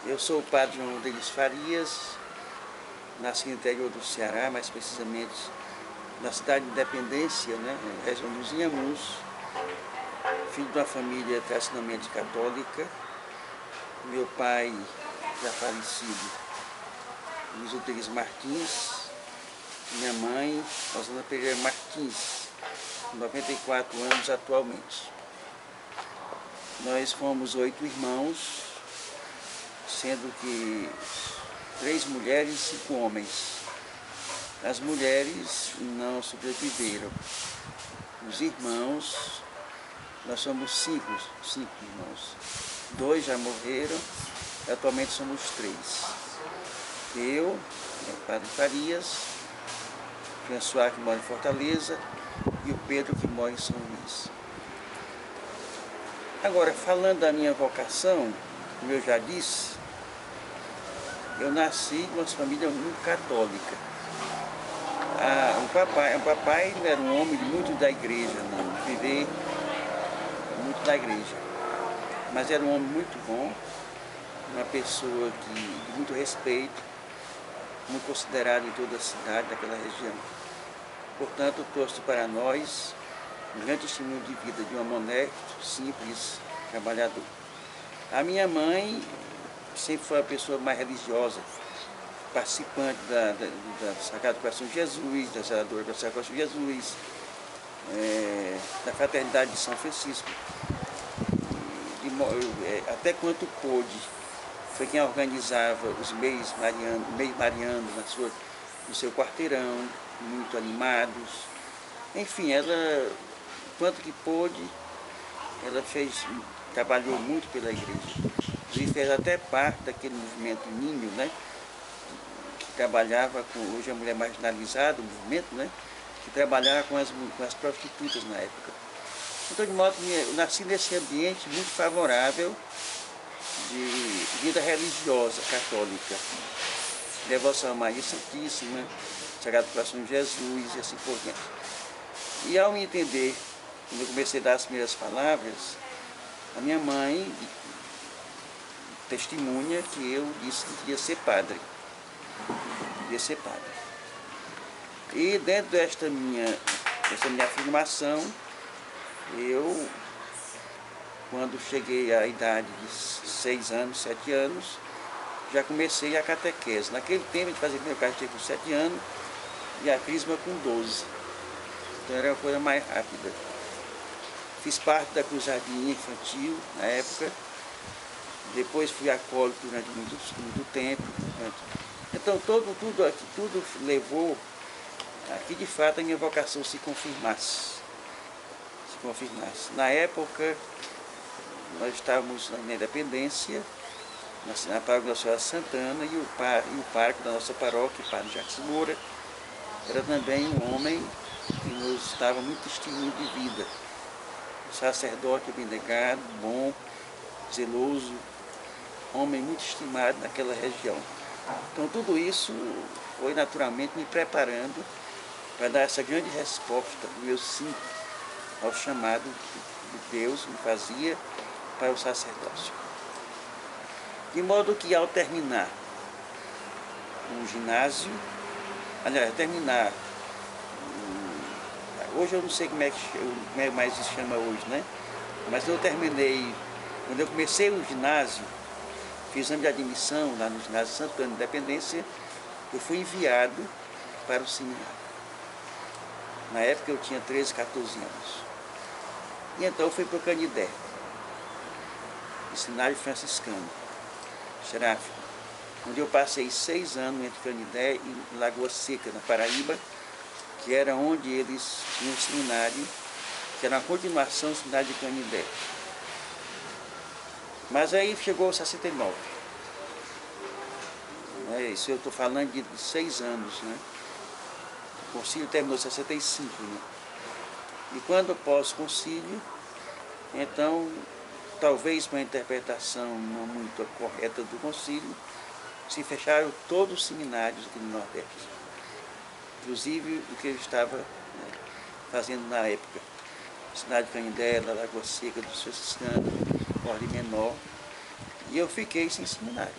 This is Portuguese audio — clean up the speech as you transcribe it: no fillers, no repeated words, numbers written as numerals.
Eu sou o padre João Rodrigues Farias, nasci no interior do Ceará, mais precisamente na cidade de Independência, né, região dos Inhamuns, filho de uma família tradicionalmente católica. Meu pai, já falecido, Luiz Rodrigues Martins, minha mãe, Rosana Pereira Martins, com 94 anos atualmente. Nós fomos 8 irmãos, sendo que 3 mulheres e 5 homens. As mulheres não sobreviveram. Os irmãos, nós somos 5 irmãos. 2 já morreram, atualmente somos 3. Eu, padre Farias, François, que mora em Fortaleza, e o Pedro, que mora em São Luís. Agora, falando da minha vocação, como eu já disse, eu nasci em uma família muito católica. O papai não era um homem muito da igreja, não, viver muito da igreja. Mas era um homem muito bom, uma pessoa de muito respeito, muito considerado em toda a cidade, daquela região. Portanto, trouxe para nós um grande testemunho de vida de um homem honesto, simples, trabalhador. A minha mãe sempre foi a pessoa mais religiosa, participante da Sagrado Coração de Jesus, da zeladora do Sagrado Coração de Jesus, da Fraternidade de São Francisco. Até quanto pôde, foi quem organizava os meios marianos no seu quarteirão, muito animados. Enfim, ela, quanto que pôde, ela trabalhou muito pela igreja. E fez até parte daquele movimento Ninho, né? Que trabalhava com, hoje a mulher marginalizada, o movimento, né? Que trabalhava com as prostitutas na época. Então, de modo que eu nasci nesse ambiente muito favorável de vida religiosa, católica. Devoção a Maria Santíssima, Sagrado Coração de Jesus e assim por diante. E ao me entender, quando eu comecei a dar as primeiras palavras, a minha mãe testemunha que eu disse que queria ser padre. Queria ser padre. E dentro dessa minha afirmação, eu, quando cheguei à idade de 6 anos, 7 anos, já comecei a catequese. Naquele tempo, a gente fazia meu catequese com 7 anos e a crisma com 12. Então era uma coisa mais rápida. Fiz parte da cruzadinha infantil na época. Depois fui acólito durante muito tempo. Então tudo levou a que de fato a minha vocação se confirmasse. Na época, nós estávamos na Independência, na paróquia da Senhora Santana, e o pároco da nossa paróquia, o padre Jacques Moura, era também um homem que nos dava muito testemunho de vida. Um sacerdote abnegado, bom, zeloso, homem muito estimado naquela região. Então tudo isso foi naturalmente me preparando para dar essa grande resposta do meu sim ao chamado que Deus me fazia para o sacerdócio. De modo que ao terminar o ginásio, aliás, hoje eu não sei como é mais se chama hoje, né? Mas eu terminei, quando eu comecei o ginásio, fiz exame de admissão lá no ginásio Santana, Independência, eu fui enviado para o seminário. Na época eu tinha 13, 14 anos. E então eu fui para o Canidé, seminário franciscano, Seráfico, onde eu passei 6 anos entre Canidé e Lagoa Seca, na Paraíba, que era onde eles tinham um seminário, que era uma continuação do seminário de Canidé. Mas aí chegou 69. Isso eu estou falando de 6 anos, né? O concílio terminou em 65, né? E quando após o concílio, então, talvez para a interpretação não muito correta do concílio, se fecharam todos os seminários aqui no Nordeste. Inclusive o que eu estava fazendo na época. Seminário de Canindé, Lagoa Seca, dos franciscanos, Ordem Menor, E eu fiquei sem seminário.